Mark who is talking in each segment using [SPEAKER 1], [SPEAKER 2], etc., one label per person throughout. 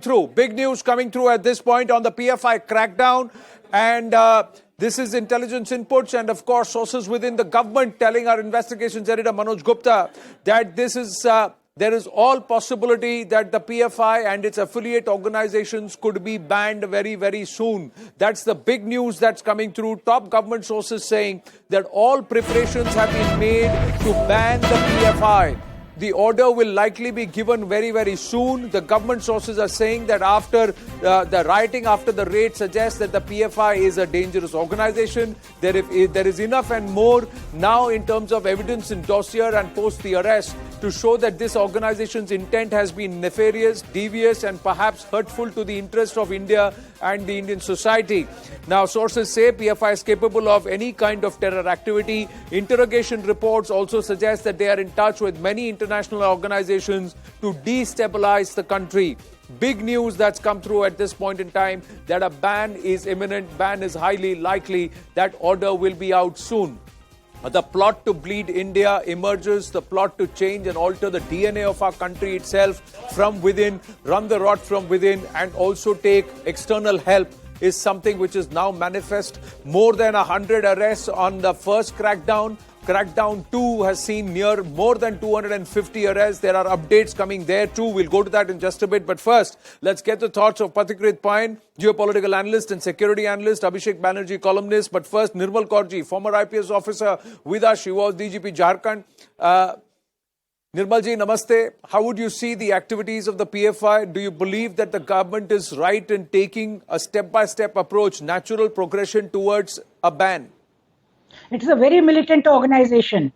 [SPEAKER 1] Through. Big news coming through at this point on the PFI crackdown, and this is intelligence inputs and of course sources within the government telling our investigations editor Manoj Gupta that this is there is all possibility that the PFI and its affiliate organizations could be banned very, very soon. That's the big news that's coming through. Top government sources saying that all preparations have been made to ban the PFI. The order will likely be given very, very soon. The government sources are saying that after the rioting, after the raid suggests that the PFI is a dangerous organization. There is enough and more now in terms of evidence in dossier and post the arrest to show that this organization's intent has been nefarious, devious and perhaps hurtful to the interests of India and the Indian society. Now, sources say PFI is capable of any kind of terror activity. Interrogation reports also suggest that they are in touch with many international organizations to destabilize the country. Big news that's come through at this point in time that a ban is imminent, ban is highly likely, that order will be out soon. The plot to bleed India emerges, the plot to change and alter the DNA of our country itself from within, run the rot from within and also take external help is something which is now manifest. More than 100 arrests on the first crackdown. Crackdown 2 has seen more than 250 arrests. There are updates coming there too. We'll go to that in just a bit. But first, let's get the thoughts of Pathikrit Payan, geopolitical analyst and security analyst, Abhishek Banerjee, columnist. But first, Nirmal Kaurji, former IPS officer with us. She was DGP Jharkhand. Nirmalji, namaste. How would you see the activities of the PFI? Do you believe that the government is right in taking a step-by-step approach, natural progression towards a ban?
[SPEAKER 2] It is a very militant organization.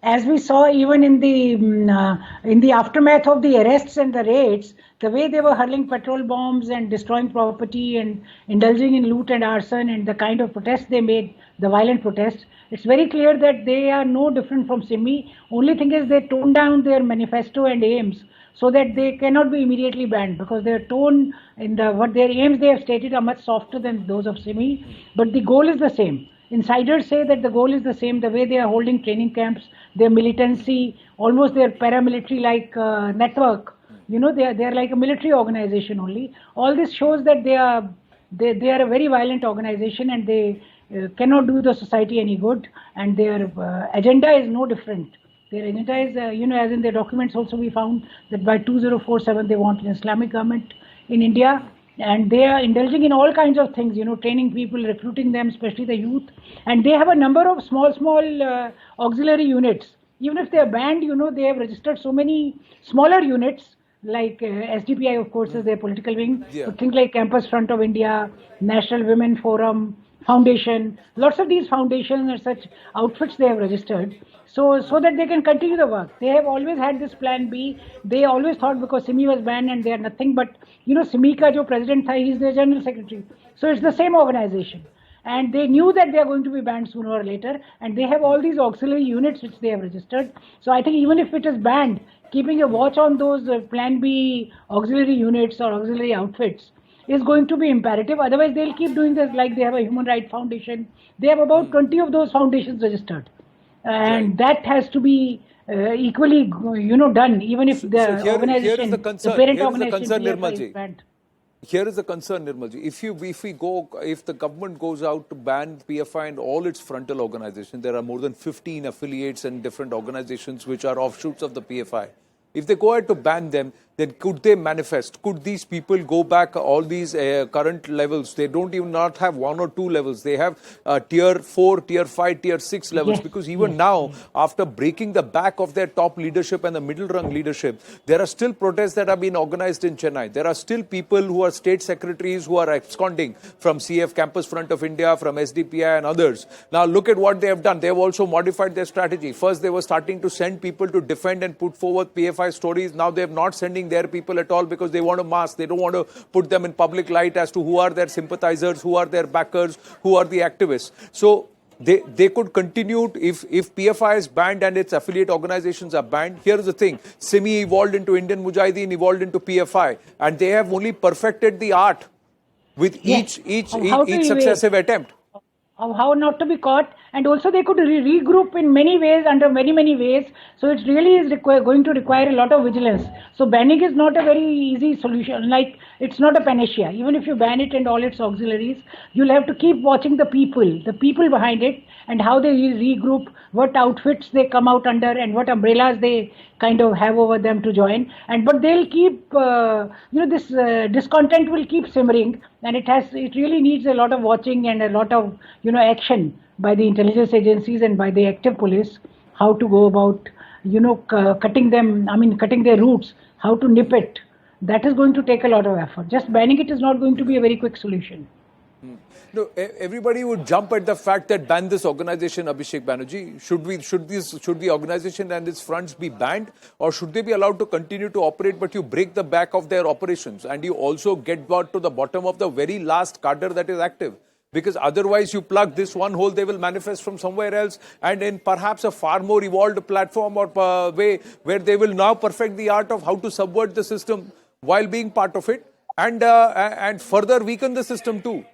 [SPEAKER 2] As we saw even in the aftermath of the arrests and the raids, the way they were hurling petrol bombs and destroying property and indulging in loot and arson and the kind of protests they made, the violent protests, it's very clear that they are no different from SIMI. Only thing is they toned down their manifesto and aims so that they cannot be immediately banned because their tone in what their aims they have stated are much softer than those of SIMI, but the goal is the same. Insiders say that the goal is the same, the way they are holding training camps, their militancy, almost their paramilitary-like network. You know, they are like a military organization only. All this shows that they are a very violent organization and they cannot do the society any good. And their agenda is no different. Their agenda is, as in their documents also we found that by 2047 they want an Islamic government in India. And they are indulging in all kinds of things, training people, recruiting them, especially the youth. And they have a number of small auxiliary units. Even if they are banned, they have registered so many smaller units, like SDPI, of course, is their political wing. Yeah. But things like Campus Front of India, National Women Forum, Foundation, lots of these foundations and such outfits they have registered. So that they can continue the work. They have always had this plan B. They always thought because SIMI was banned and they are nothing but, SIMI ka jo president tha, he is their general secretary. So it's the same organization. And they knew that they are going to be banned sooner or later. And they have all these auxiliary units which they have registered. So I think even if it is banned, keeping a watch on those plan B auxiliary units or auxiliary outfits is going to be imperative. Otherwise, they'll keep doing this like they have a Human Rights Foundation. They have about 20 of those foundations registered. And that has to be equally, done, even if the organization, the parent organization, is banned.
[SPEAKER 1] Here is the concern, Nirmalji. If the government goes out to ban PFI and all its frontal organizations, there are more than 15 affiliates and different organizations which are offshoots of the PFI. If they go ahead to ban them, then could they manifest? Could these people go back all these current levels? They don't even not have 1 or 2 levels. They have tier 4, tier 5, tier 6 levels. Yes. Because even now, after breaking the back of their top leadership and the middle rung leadership, there are still protests that have been organized in Chennai. There are still people who are state secretaries who are absconding from CF, Campus Front of India, from SDPI and others. Now look at what they have done. They have also modified their strategy. First, they were starting to send people to defend and put forward PFI stories. Now they are not sending their people at all because they want to mask. They don't want to put them in public light as to who are their sympathizers, who are their backers, who are the activists. So they could continue if PFI is banned and its affiliate organizations are banned. Here is the thing. SIMI evolved into Indian Mujahideen, evolved into PFI. And they have only perfected the art with each successive attempt.
[SPEAKER 2] How not to be caught and also they could regroup in many ways, under many ways. So it really is going to require a lot of vigilance. So banning is not a very easy solution. Like, it's not a panacea. Even if you ban it and all its auxiliaries, you'll have to keep watching the people behind it, and how they regroup, what outfits they come out under, and what umbrellas they kind of have over them to join. And but they'll keep, this discontent will keep simmering, and it really needs a lot of watching and a lot of action by the intelligence agencies and by the active police, how to go about cutting their roots, how to nip it. That is going to take a lot of effort. Just banning it is not going to be a very quick solution.
[SPEAKER 1] No, everybody would jump at the fact that ban this organization, Abhishek Banerjee. Should the organization and its fronts be banned, or should they be allowed to continue to operate, but you break the back of their operations and you also get to the bottom of the very last cadre that is active? Because otherwise you plug this one hole, they will manifest from somewhere else, and in perhaps a far more evolved platform or way where they will now perfect the art of how to subvert the system while being part of it, and further weaken the system too.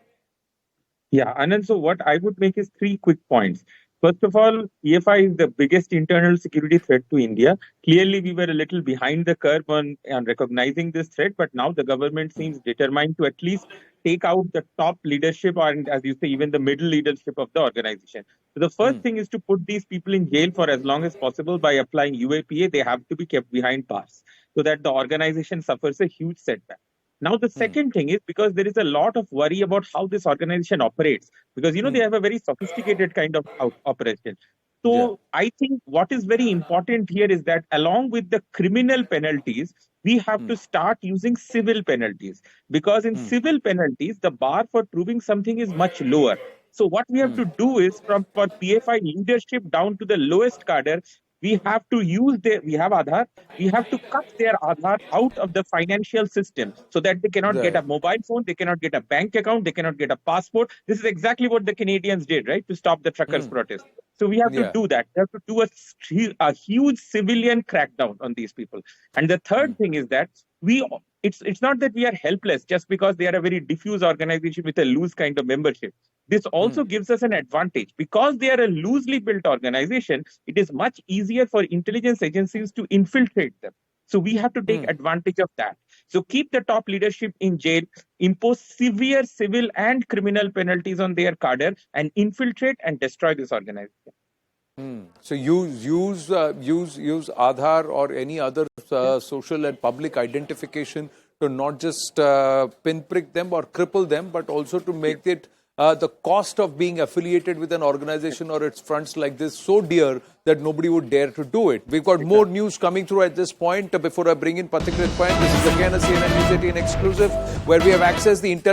[SPEAKER 3] Yeah, Anand, so what I would make is three quick points. First of all, PFI is the biggest internal security threat to India. Clearly, we were a little behind the curve on recognizing this threat, but now the government seems determined to at least take out the top leadership, or, as you say, even the middle leadership of the organization. So the first thing is to put these people in jail for as long as possible by applying UAPA. They have to be kept behind bars so that the organization suffers a huge setback. Now, the second thing is, because there is a lot of worry about how this organization operates, because, they have a very sophisticated kind of operation. So I think what is very important here is that along with the criminal penalties, we have to start using civil penalties, because in civil penalties, the bar for proving something is much lower. So what we have to do is, for PFI leadership down to the lowest cadre, we have to we have Aadhaar, we have to cut their Aadhaar out of the financial system so that they cannot get a mobile phone, they cannot get a bank account, they cannot get a passport. This is exactly what the Canadians did, right, to stop the truckers' protest. So we have to do that. We have to do a huge civilian crackdown on these people. And the third thing is that it's not that we are helpless just because they are a very diffuse organization with a loose kind of membership. This also gives us an advantage. Because they are a loosely built organization, it is much easier for intelligence agencies to infiltrate them. So we have to take advantage of that. So keep the top leadership in jail, impose severe civil and criminal penalties on their cadre, and infiltrate and destroy this organization.
[SPEAKER 1] So use Aadhaar or any other social and public identification to not just pinprick them or cripple them, but also to make it the cost of being affiliated with an organization or its fronts like this so dear that nobody would dare to do it. We've got more news coming through at this point. Before I bring in Pathikrit Point, this is again a CNN News 18 exclusive, where we have accessed the